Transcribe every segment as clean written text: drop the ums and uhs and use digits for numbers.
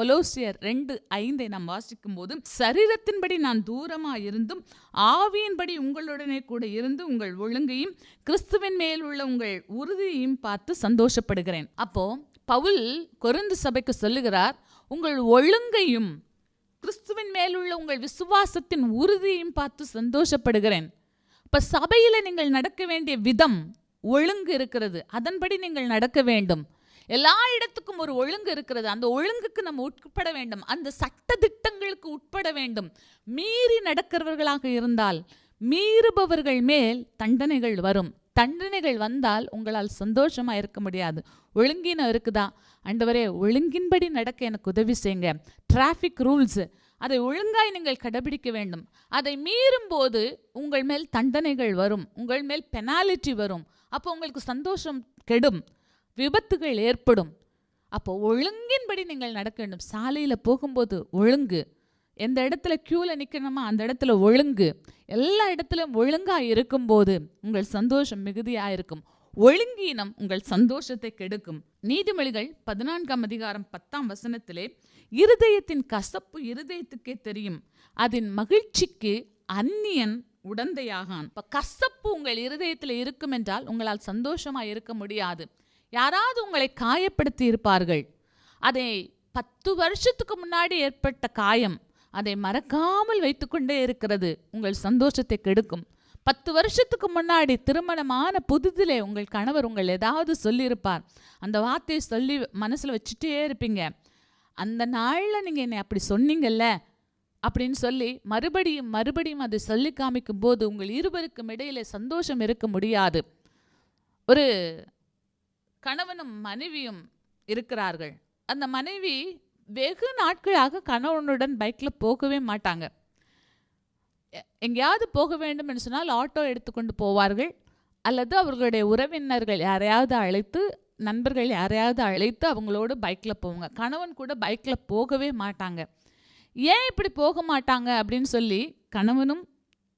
கொலோசியர் 2:5 நாம் வாசிக்கும் போது, சரீரத்தின்படி நான் தூரமாக இருந்தும் ஆவியின்படி உங்களுடனே கூட இருந்து உங்கள் ஒழுங்கையும் கிறிஸ்துவின் மேல் உள்ள உங்கள் உறுதியையும் பார்த்து சந்தோஷப்படுகிறேன். அப்போ பவுல் கொரிந்து சபைக்கு சொல்லுகிறார், உங்கள் ஒழுங்கையும் கிறிஸ்துவின் மேலுள்ள உங்கள் விசுவாசத்தின் உறுதியையும் பார்த்து சந்தோஷப்படுகிறேன். இப்ப சபையில நீங்கள் நடக்க வேண்டிய விதம் ஒழுங்கு இருக்கிறது, அதன்படி நீங்கள் நடக்க வேண்டும். எல்லா இடத்துக்கும் ஒரு ஒழுங்கு இருக்கிறது, அந்த ஒழுங்குக்கு நம்ம உட்பட வேண்டும், அந்த சட்ட திட்டங்களுக்கு உட்பட வேண்டும். மீறி நடக்கிறவர்களாக இருந்தால் மீறுபவர்கள் மேல் தண்டனைகள் வரும். தண்டனைகள் வந்தால் உங்களால் சந்தோஷமா இருக்க முடியாது. ஒழுங்கினம் இருக்குதா, ஆண்டவரே ஒழுங்கின்படி நடக்க எனக்கு உதவி செய்யுங்க. டிராஃபிக் ரூல்ஸ், அதை ஒழுங்காய் நீங்கள் கடைபிடிக்க வேண்டும். அதை மீறும் போது உங்கள் மேல் தண்டனைகள் வரும், உங்கள் மேல் பெனாலிட்டி வரும். அப்போ உங்களுக்கு சந்தோஷம் கெடும், விபத்துகள் ஏற்படும். அப்போ ஒழுங்கின்படி நீங்கள் நடக்க வேண்டும். சாலையில் போகும்போது ஒழுங்கு, எந்த இடத்துல கியூவில் நிற்கணுமா அந்த இடத்துல ஒழுங்கு, எல்லா இடத்துலையும் ஒழுங்காக இருக்கும்போது உங்கள் சந்தோஷம் மிகுதியாக இருக்கும். ஒழுங்கீனம் உங்கள் சந்தோஷத்தை கெடுக்கும். நீதிமொழிகள் 14:10 இருதயத்தின் கசப்பு இருதயத்துக்கே தெரியும், அதன் மகிழ்ச்சிக்கு அந்நியன் உடந்தையாகான். இப்போ கசப்பு உங்கள் இருதயத்தில் இருக்கும் என்றால் உங்களால் சந்தோஷமாக இருக்க முடியாது. யாராவது உங்களை காயப்படுத்தி இருப்பார்கள், அதை 10 வருஷத்துக்கு முன்னாடி ஏற்பட்ட காயம் அதை மறக்காமல் வைத்துக்கொண்டே இருக்கிறது, உங்கள் சந்தோஷத்தை கெடுக்கும். 10 வருஷத்துக்கு முன்னாடி திருமணமான புதுதிலே உங்கள் கணவர் உங்கள் ஏதாவது சொல்லியிருப்பார், அந்த வார்த்தையை சொல்லி மனசில் வச்சுட்டே இருப்பீங்க. அந்த நாளில் நீங்கள் என்னை அப்படி சொன்னீங்கல்ல அப்படின்னு சொல்லி மறுபடியும் மறுபடியும் அதை சொல்லி காமிக்கும் போது உங்கள் இருவருக்கும் இடையிலே சந்தோஷம் இருக்க முடியாது. ஒரு கணவனும் மனைவியும் இருக்கிறார்கள். அந்த மனைவி வெகு நாட்களாக கணவனுடன் பைக்கில் போகவே மாட்டாங்க. எங்கேயாவது போக வேண்டும் என்று சொன்னால் ஆட்டோ எடுத்துக்கொண்டு போவார்கள், அல்லது அவர்களுடைய உறவினர்கள் யாரையாவது அழைத்து, நண்பர்கள் யாரையாவது அழைத்து அவங்களோடு பைக்கில் போவாங்க. கணவன் கூட பைக்கில் போகவே மாட்டாங்க. ஏன் இப்படி போக மாட்டாங்க அப்படின்னு சொல்லி கணவனும்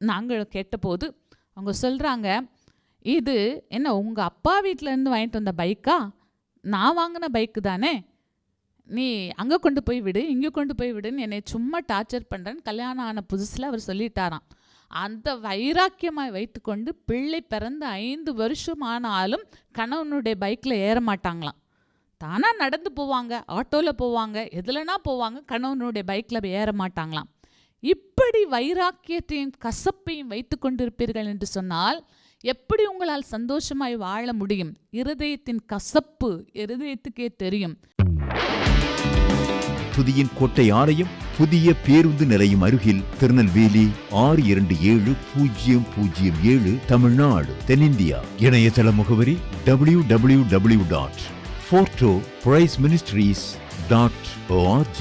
நாங்கள் கேட்டபோது அவங்க சொல்கிறாங்க, இது என்ன உங்கள் அப்பா வீட்டிலேருந்து வாங்கிட்டு வந்த பைக்கா? நான் வாங்கின பைக்கு தானே, நீ அங்கே கொண்டு போய் விடு, இங்கே கொண்டு போய் விடுன்னு என்னை சும்மா டார்ச்சர் பண்ணுறேன்னு கல்யாணம் ஆன புதுசில் அவர் சொல்லிட்டாராம். அந்த வைராக்கியமாக வைத்துக்கொண்டு பிள்ளை பிறந்து 5 வருஷம் ஆனாலும் கணவனுடைய பைக்கில் ஏற மாட்டாங்களாம். தானாக நடந்து போவாங்க, ஆட்டோவில் போவாங்க, எதுலனா போவாங்க, கணவனுடைய பைக்கில் ஏற மாட்டாங்களாம். இப்படி வைராக்கியத்தையும் கசப்பையும் வைத்து கொண்டிருப்பீர்கள் என்று சொன்னால் எப்படி உங்களால் சந்தோஷமாய் வாழ முடியும்? இருதயத்தின் கசப்பு இருதயத்துக்கே தெரியும். துதியின் கோட்டை ஆலயம் புதிய பேருந்து நிலையம் அருகில், திருநெல்வேலி 620007 தமிழ்நாடு, தென்னிந்தியா. இணையதள முகவரி www.fortopriceministries.org.